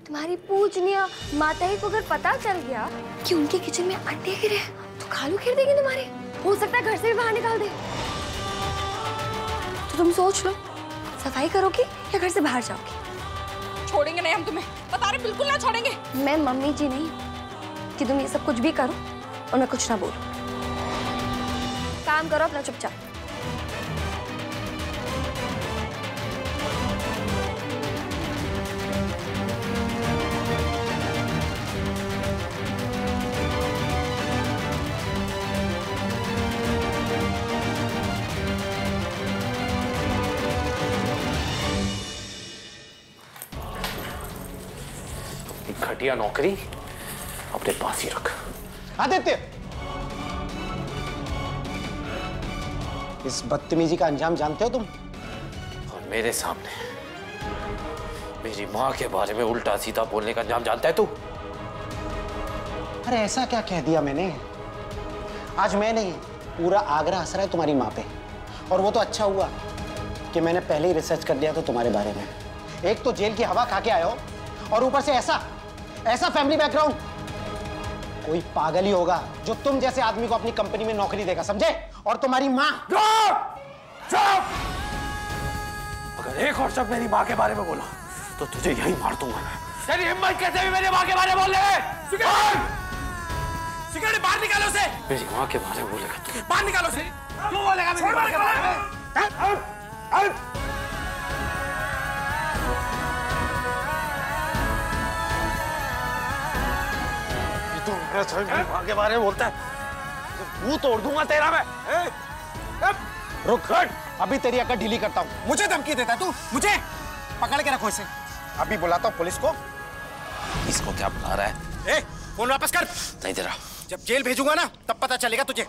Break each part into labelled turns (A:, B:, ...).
A: तुम्हारी पूजनीय माता ही को अगर पता चल गया कि उनके किचन में अंडे गिरे तो खालू घेर देगी तुम्हारे। हो सकता है घर से भी बाहर निकाल दे। तो तुम सोच लो, सफाई करोगी या घर से बाहर जाओगी?
B: छोड़ेंगे नहीं हम तुम्हें, बता रहे, बिल्कुल ना छोड़ेंगे। मैं
A: मम्मी जी नहीं कि तुम ये सब कुछ भी करो और मैं कुछ ना बोलूं। काम करो अपना चुपचाप।
C: घटिया नौकरी अपने पास ही रख।
D: आदित्य, इस बदतमीजी का अंजाम जानते हो तुम?
C: और मेरे सामने मेरी माँ के बारे में उल्टा सीधा बोलने का अंजाम जानता है तू?
D: अरे ऐसा क्या कह दिया मैंने? आज मैं नहीं, पूरा आगरा हंस रहा है तुम्हारी माँ पे। और वो तो अच्छा हुआ कि मैंने पहले ही रिसर्च कर लिया था तुम्हारे बारे में। एक तो जेल की हवा खा के आए हो और ऊपर से ऐसा फैमिली बैकग्राउंड। कोई पागल ही होगा जो तुम जैसे आदमी को अपनी कंपनी में नौकरी देगा, समझे? और तुम्हारी माँ।
C: अगर एक और शब्द मेरी माँ के बारे में बोला तो तुझे यही मार दूंगा मैं। तेरी हिम्मत कैसे भी मेरी माँ के बारे में बोल ले?
E: सिगरेट बाहर निकालो उसे।
C: मेरी माँ के बारे में बोलेगा तू?
E: बाहर निकालो उसे।
C: तू बोलेगा मेरी माँ के बारे में? मेरी माँ के बारे में बोलता है, मुंह तोड़ दूंगा तेरा मैं।
D: रुक, अभी तेरी अकड़ ढीली करता हूँ।
E: मुझे धमकी देता तू? मुझे पकड़ के रखो इसे।
D: अभी बुलाता हूँ पुलिस को।
C: इसको क्या बुला रहा है?
E: ए, फोन वापस कर।
C: नहीं दे रहा।
E: जब जेल भेजूंगा ना तब पता चलेगा तुझे।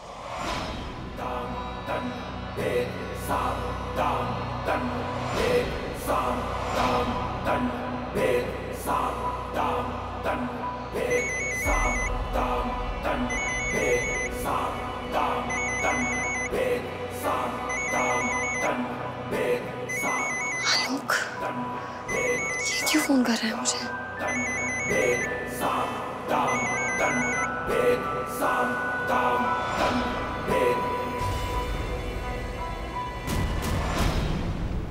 A: आलोक, ये क्यों फोन कर रहा है मुझे?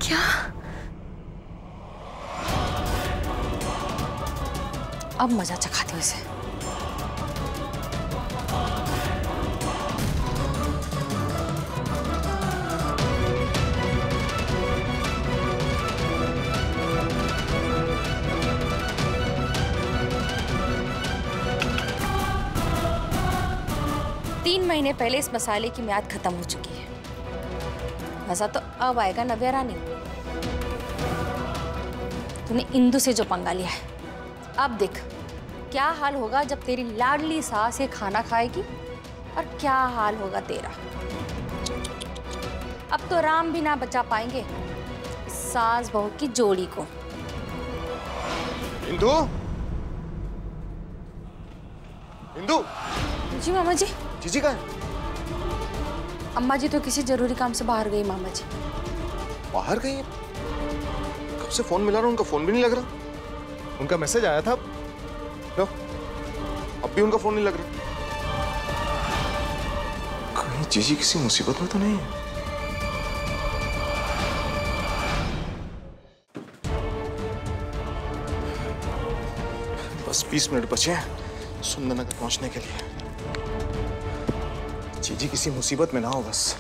A: क्या?
B: अब मजा चखाती हूँ इसे। तीन महीने पहले इस मसाले की म्याद खत्म हो चुकी है। मजा तो अब आएगा नव्या रानी। तूने इंदु से जो पंगा लिया है, अब देख क्या हाल होगा जब तेरी लाडली सास ये खाना खाएगी और क्या हाल होगा तेरा। अब तो राम भी ना बचा पाएंगे सास बहू की जोड़ी को।
E: इंदु, इंदु।
B: जी मामा जी।
E: जीजी कहाँ है?
B: अम्मा जी तो किसी जरूरी काम से बाहर गई मामा जी।
E: बाहर गई है? कब से फोन मिला रहा हूं, उनका फोन भी नहीं लग रहा। उनका मैसेज आया था, लो अब भी उनका फोन नहीं लग रहा। कहीं जीजी किसी मुसीबत में तो नहीं है? बस 20 मिनट बचे हैं सुंदरनगर पहुंचने के लिए। जीजी किसी मुसीबत में ना हो बस।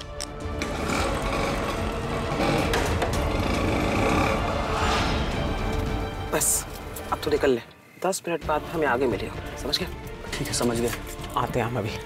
F: बस अब तो निकल ले, 10 मिनट बाद हमें आगे मिलेगा, समझ गया?
G: ठीक है समझ गए, आते हैं हम अभी।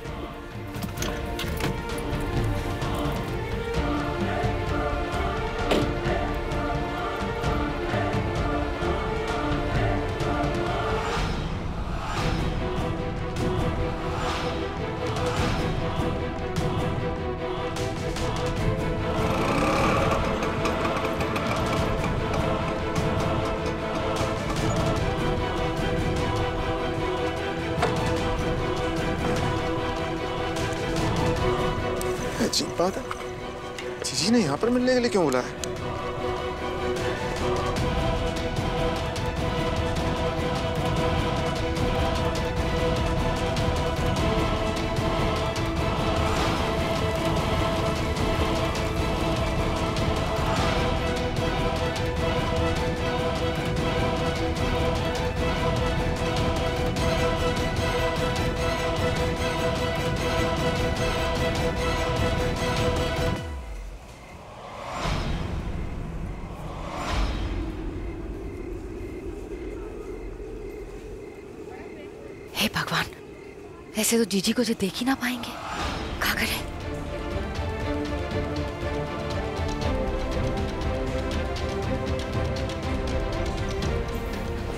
E: अजीब बात है, जीजी ने यहाँ पर मिलने के लिए क्यों बुलाया?
A: हे भगवान, ऐसे तो जीजी को जो देख ही ना पाएंगे, क्या करें?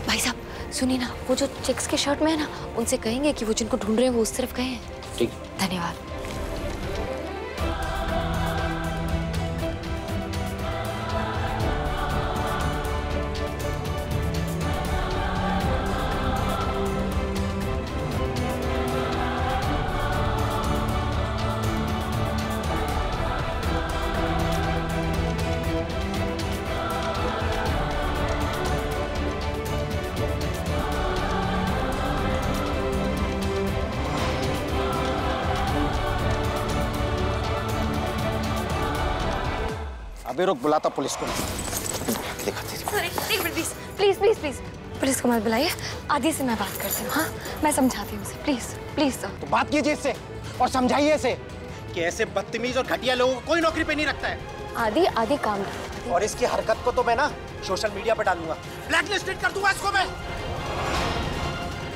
A: भाई साहब सुनिए ना, वो जो चेक्स के शर्ट में है ना, उनसे कहेंगे कि वो जिनको ढूंढ रहे हैं वो उस तरफ गए हैं।
D: ठीक।
A: धन्यवाद।
D: अभी रुक, बुलाता पुलिस को।
A: सॉरी, एक minute please please please please, police को मत बुलाइए, आदि से मैं बात करती हूँ। हाँ, मैं समझाती हूँ उसे, प्लीज प्लीज सर।
D: तो बात कीजिए इससे और समझाइए इसे कि ऐसे बदतमीज और घटिया लोगों को कोई नौकरी पे नहीं रखता है।
A: आदि आदि काम कर।
D: और इसकी हरकत को तो मैं ना सोशल मीडिया पे डालूंगा, ब्लैकलिस्टेड कर दूंगा इसको मैं,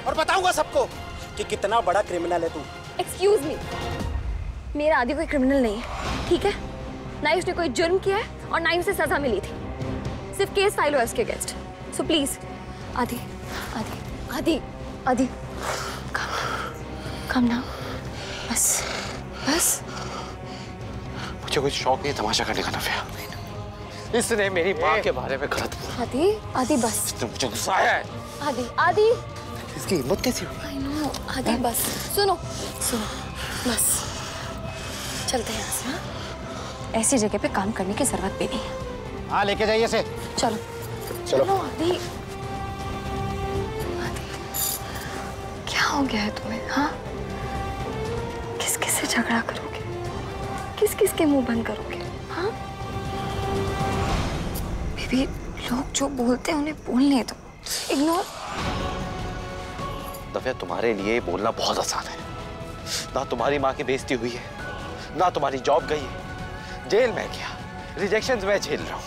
D: और बताऊंगा सबको कि कितना बड़ा क्रिमिनल है तू।
A: एक्सक्यूज मी, मेरा आदि कोई क्रिमिनल नहीं है, ठीक है? ना ही उसने कोई जुर्म किया है और ना ही उसे सजा मिली थी, सिर्फ केस फाइल हुआ उसके अगेंस्ट। सो प्लीज आदि आदि आदि आदि कम ना, बस बस।
C: मुझे कोई शौक नहीं तमाशा करने का नव्या। इसने मेरी माँ के बारे में गलत बोला।
A: आदि आदि बस।
C: इसने मुझे गुस्साया है।
A: आदि आदि
C: इसकी हिम्मत कैसी हुई?
A: आई नो आदि बस, सुनो सुनो बस, चलते हैं यहाँ से। हाँ, ऐसी जगह पे काम करने की जरूरत भी नहीं है।
D: हाँ, लेके जाइए इसे।
A: चलो चलो आदि। आदि क्या हो गया है तुम्हें? हाँ, किस किस से झगड़ा करोगे? किस किस के मुंह बंद करोगे? हाँ बेबी, लोग जो बोलते हैं उन्हें बोलने दो, इग्नोर।
C: नव्या, तुम्हारे लिए बोलना बहुत आसान है। ना तुम्हारी माँ की बेइज्जती हुई है, ना तुम्हारी जॉब गई है, जेल में गया, रिजेक्शंस मैं झेल रहा हूँ,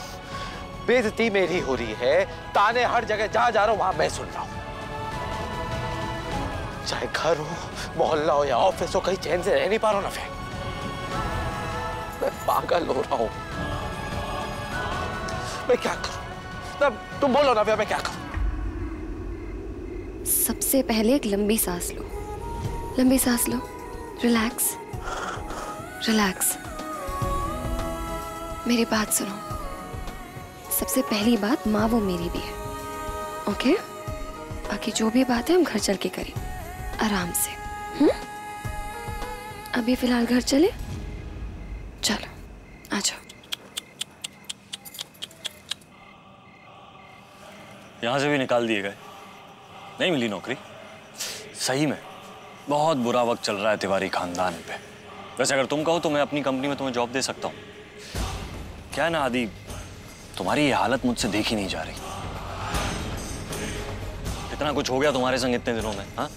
C: बेइज्जती मेरी हो रही है, ताने हर जगह जहाँ जा रहा हूँ वहां मैं सुन रहा हूँ। चाहे घर हो, मोहल्ला हो या ऑफिस हो, कहीं चैन से रह नहीं पा रहा हूँ नव्या। मैं पागल हो रहा हूँ। मैं क्या करूँ? तब तुम बोलो नव्या, मैं क्या करूँ?
A: सबसे पहले एक लंबी सांस लो, लंबी सांस लो, रिलैक्स रिलैक्स। मेरी बात सुनो, सबसे पहली बात, माँ वो मेरी भी है, ओके? बाकी जो भी बात है हम घर चल के करें, आराम से। अभी फिलहाल घर चले, चलो आ जाओ।
H: यहाँ से भी निकाल दिए गए, नहीं मिली नौकरी। सही में बहुत बुरा वक्त चल रहा है तिवारी खानदान पे। वैसे अगर तुम कहो तो मैं अपनी कंपनी में तुम्हें जॉब दे सकता हूँ। क्या है ना आदि, तुम्हारी ये हालत मुझसे देखी नहीं जा रही। इतना कुछ हो गया तुम्हारे संग इतने दिनों में। हाँ,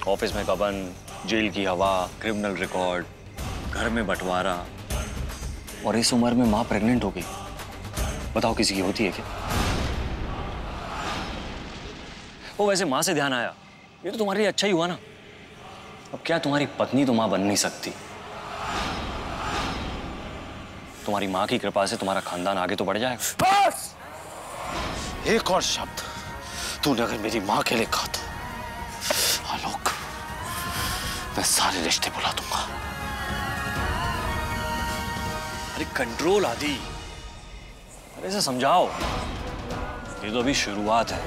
H: ऑफिस में कबन, जेल की हवा, क्रिमिनल रिकॉर्ड, घर में बंटवारा, और इस उम्र में माँ प्रेग्नेंट हो गई। बताओ किसी की होती है क्या? वो वैसे माँ से ध्यान आया, ये तो तुम्हारे लिए अच्छा ही हुआ ना। अब क्या तुम्हारी पत्नी तो माँ बन नहीं सकती? तुम्हारी माँ की कृपा से तुम्हारा खानदान आगे तो बढ़ जाएगा।
C: बस एक और शब्द तूने अगर मेरी माँ के लिए कहा तो आलोक, मैं सारे रिश्ते बुला दूंगा।
H: अरे कंट्रोल आदि, अरे इसे समझाओ, ये तो अभी शुरुआत है,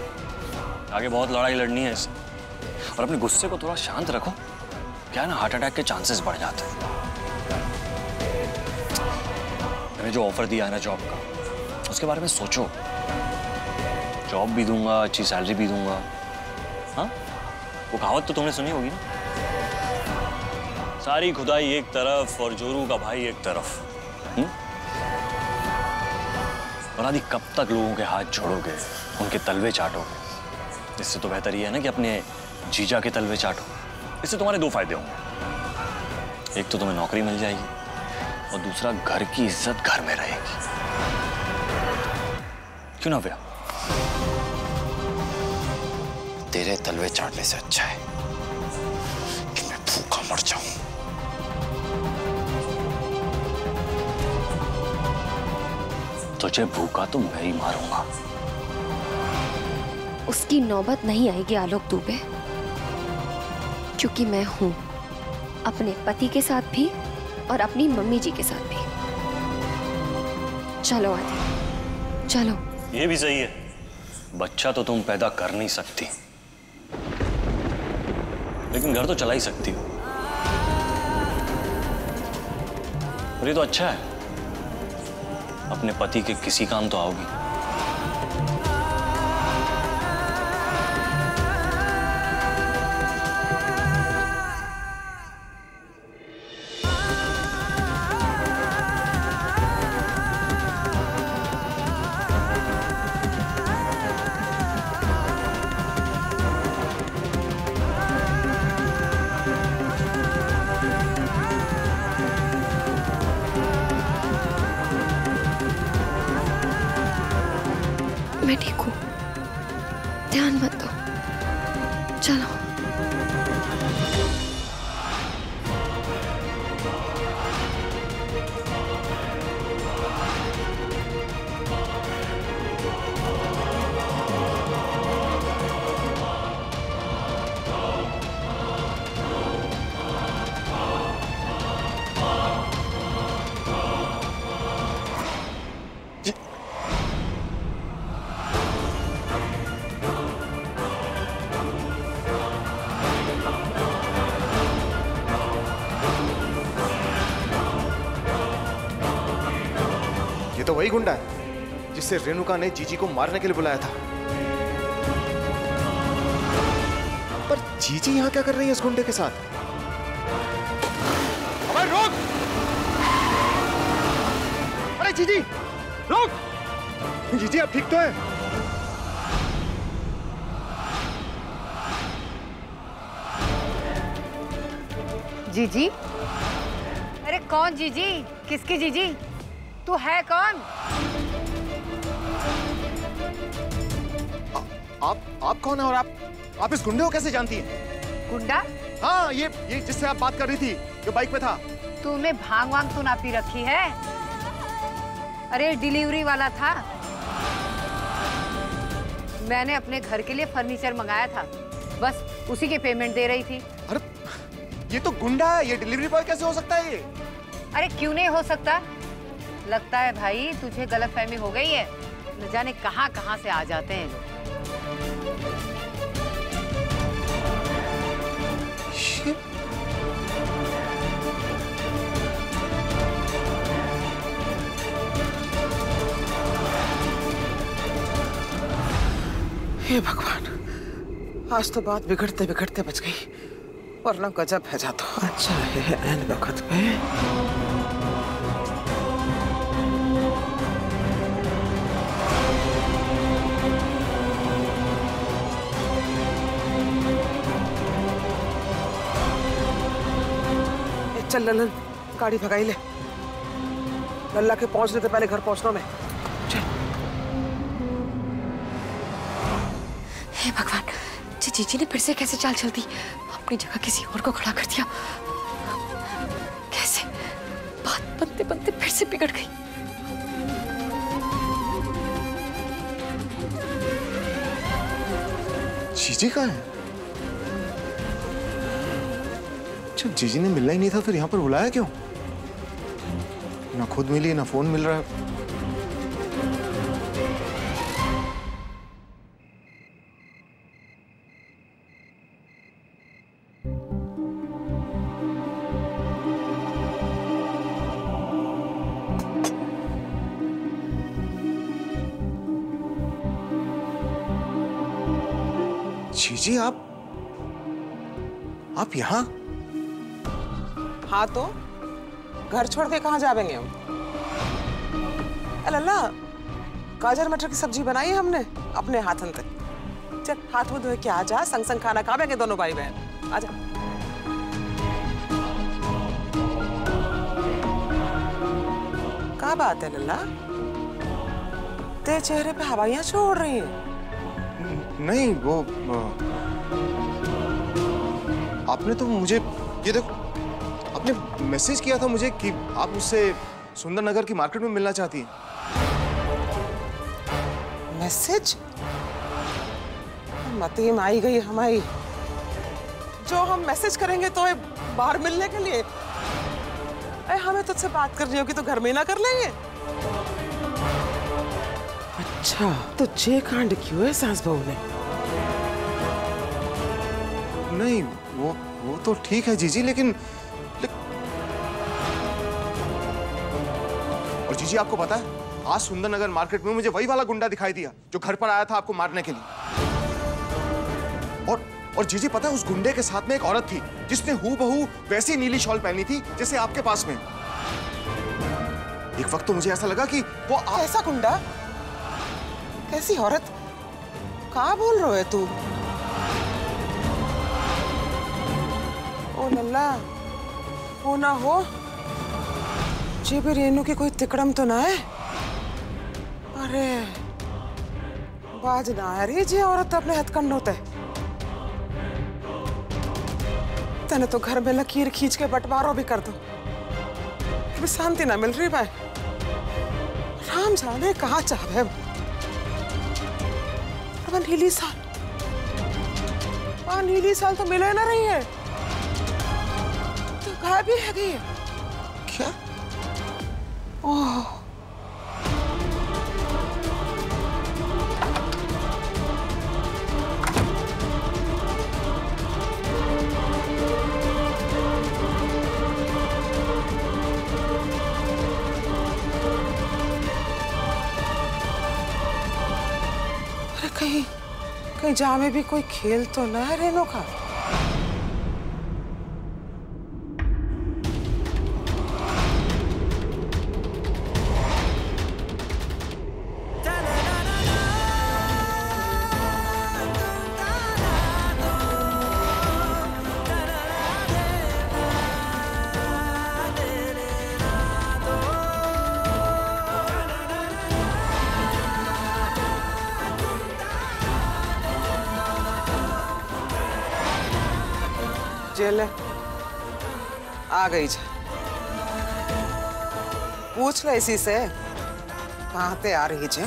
H: आगे बहुत लड़ाई लड़नी है इसे। और अपने गुस्से को थोड़ा शांत रखो, क्या है ना, हार्ट अटैक के चांसेस बढ़ जाते हैं। मैंने जो ऑफर दिया है ना जॉब का, उसके बारे में सोचो। जॉब भी दूंगा, अच्छी सैलरी भी दूंगा। हाँ, वो कहावत तो तुमने सुनी होगी ना, सारी खुदाई एक तरफ और जोरू का भाई एक तरफ। और आदि, कब तक लोगों के हाथ जोड़ोगे, उनके तलवे चाटोगे? इससे तो बेहतर ये है ना कि अपने जीजा के तलवे चाटो। इससे तुम्हारे दो फायदे होंगे, एक तो तुम्हें नौकरी मिल जाएगी और दूसरा घर की इज्जत घर में रहेगी। क्यों ना भैया?
C: तेरे तलवे चाटने से अच्छा है मर जाऊं। तुझे भूखा तो मैं ही मारूंगा।
A: उसकी नौबत नहीं आएगी आलोक दुबे, क्योंकि मैं हूं अपने पति के साथ भी और अपनी मम्मी जी के साथ भी। चलो आदि, चलो।
H: ये भी सही है, बच्चा तो तुम पैदा कर नहीं सकती, लेकिन घर तो चला ही सकती हो। और ये तो अच्छा है, अपने पति के किसी काम तो आओगी।
A: मैं ठीक हूँ, ध्यान मत दो, चलो।
E: तो वही गुंडा है जिससे रेणुका ने जीजी को मारने के लिए बुलाया था। पर जीजी यहाँ क्या कर रही है इस गुंडे के साथ? अबे रोक! अरे जीजी, रोक! जीजी आप ठीक तो है?
I: जीजी? अरे कौन जीजी? किसकी जीजी? तू है कौन?
E: आप कौन है और आप इस गुंडे को कैसे जानती हैं?
I: गुंडा?
E: हाँ, ये जिससे आप बात कर रही थी, जो बाइक पे था।
I: तूने भांग वांग तो ना पी रखी है? अरे डिलीवरी वाला था, मैंने अपने घर के लिए फर्नीचर मंगाया था, बस उसी की पेमेंट दे रही थी।
E: अरे ये तो गुंडा है, ये डिलीवरी बॉय कैसे हो सकता है ये?
I: अरे क्यों नहीं हो सकता? लगता है भाई तुझे गलतफहमी हो गई है, न जाने कहां कहां से आ जाते हैं लोग।
F: हे भगवान, आज तो बात बिगड़ते बिगड़ते बच गई, वरना गजब है जाता। अच्छा है ऐन वक्त पे। चल ललन, गाड़ी भगाई ले, लल्ला के पहुंचने से पहले घर पहुंचना मैं। चल।
A: हे भगवान, जीजी ने फिर से कैसे चाल चल दी, अपनी जगह किसी और को खड़ा कर दिया। कैसे बात बनते बनते फिर से बिगड़ गई।
E: जीजी कहाँ है? जब जीजी ने मिलना ही नहीं था फिर यहाँ पर बुलाया क्यों? ना खुद मिली ना फोन मिल रहा है। जीजी आप यहाँ?
F: हाँ तो घर छोड़ के कहाँ जाएंगे हम? लल्ला, गाजर मटर की सब्जी बनाई है हमने अपने हाथन से। चल हाथ मुंह धोए के आ जा, संग संग खाना खाएंगे दोनों भाई बहन। आजा। क्या बात है लल्ला, तेरे चेहरे पे हवाइयां छोड़ रही हैं।
E: नहीं वो आपने तो मुझे ये देखो, आपने मैसेज किया था मुझे कि आप मुझसे सुंदर नगर की मार्केट में मिलना चाहती हैं।
F: मैसेज? मतीम आई गई हमारी, जो हम मैसेज करेंगे तो बाहर मिलने के लिए। हमें तुझसे बात करनी होगी तो घर में ना कर लेंगे। अच्छा, तो ये कांड क्यों है सास बहू ने?
E: नहीं, वो तो ठीक है जीजी, लेकिन और जीजी आपको पता है, आज सुंदरनगर मार्केट में मुझे वही वाला गुंडा दिखाई दिया जो घर पर आया था आपको मारने के लिए। और जीजी पता है, उस गुंडे के साथ में एक औरत थी जिसने हूबहू वैसी नीली शॉल पहनी थी जैसे आपके पास में। एक वक्त तो मुझे ऐसा लगा कि वो
F: ऐसा गुंडा, कैसी औरत, कहाँ बोल रहे है तू? ओ लल्ला, वो ना हो जी भी रेनू की कोई तिकड़म तो ना है? अरे बाज ना आ रही जी औरत अपने हथकंड होते। तने तो घर में लकीर खींच के बंटवारा भी कर दो, भी शांति ना मिल रही भाई। राम जाने कहाँ चाहे। नीली साल, नीली साल तो मिले ना रही है, तो गायब भी है गई है
E: क्या?
F: ओह, कहीं जहाँ में भी कोई खेल तो ना है रेनो का? जेल आ गई जा, पूछ ले इसी से कहाँ ते आ रही जे।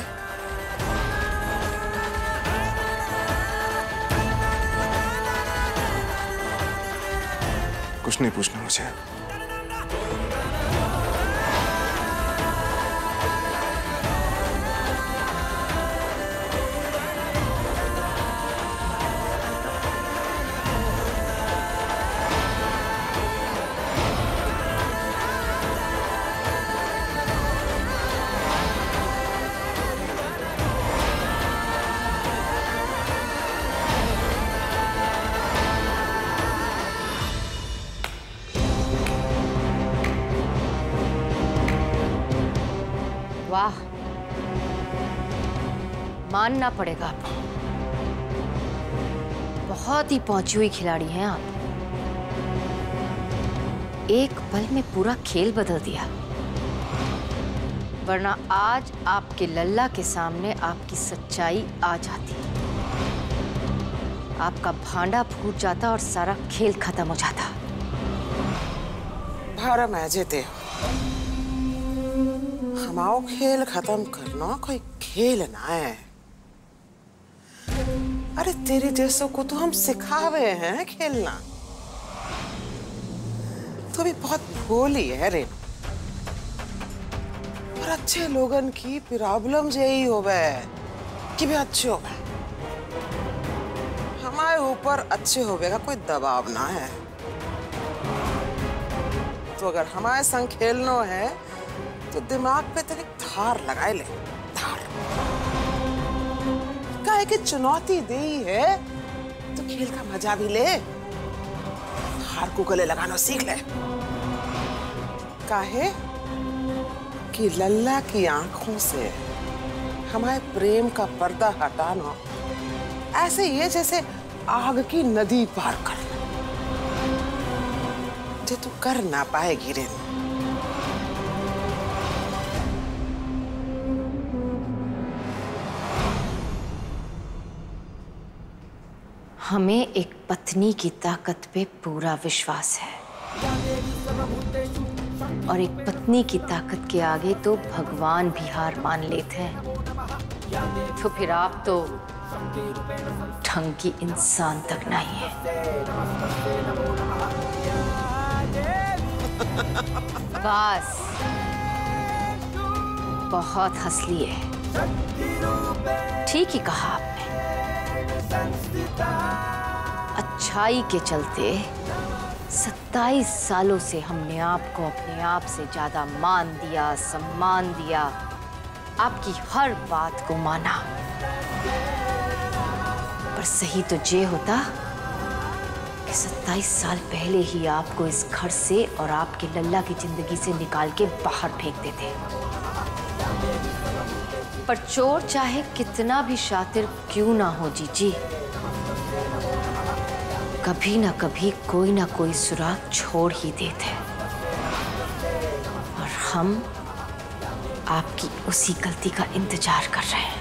E: कुछ नहीं पूछना मुझे।
B: वाह, मानना पड़ेगा आपको, बहुत ही पहुंची हुई खिलाड़ी हैं आप। एक पल में पूरा खेल बदल दिया, वरना आज आपके लल्ला के सामने आपकी सच्चाई आ जाती, आपका भांडा फूट जाता और सारा खेल खत्म हो जाता।
F: भारा मैं जेते हमाओ खेल खत्म करना कोई खेल ना है। अरे तेरे जैसों को तो हम सिखावे हैं खेलना। तो भी बहुत भोली है रे, और अच्छे लोगन की प्रॉब्लम यही होवे कि भी अच्छे होवे, हमारे ऊपर अच्छे होवे का कोई दबाव ना है। तो अगर हमारे संग खेलना है तो दिमाग पे तेरी धार लगाए ले, धार। काहे की चुनौती दी है तो खेल का मजा भी ले, हार को गले लगाना सीख ले। काहे कि लल्ला की आंखों से हमारे प्रेम का पर्दा हटाना ऐसे ही है जैसे आग की नदी पार करना, जो तू कर ना पाएगी रे।
B: हमें एक पत्नी की ताकत पे पूरा विश्वास है,
I: और एक पत्नी की ताकत के आगे तो भगवान भी हार मान लेते हैं। तो फिर आप तो ढंग की इंसान तक नहीं है। बस बहुत हंस लिए। ठीक ही कहा आपने। अच्छाई के चलते 27 सालों से हमने आपको अपने आप से ज्यादा मान दिया, सम्मान दिया, आपकी हर बात को माना। पर सही तो ये होता कि 27 साल पहले ही आपको इस घर से और आपके लल्ला की जिंदगी से निकाल के बाहर फेंक देते। पर चोर चाहे कितना भी शातिर क्यों ना हो जीजी, कभी ना कभी कोई ना कोई सुराग छोड़ ही देते। और हम आपकी उसी गलती का इंतजार कर रहे हैं।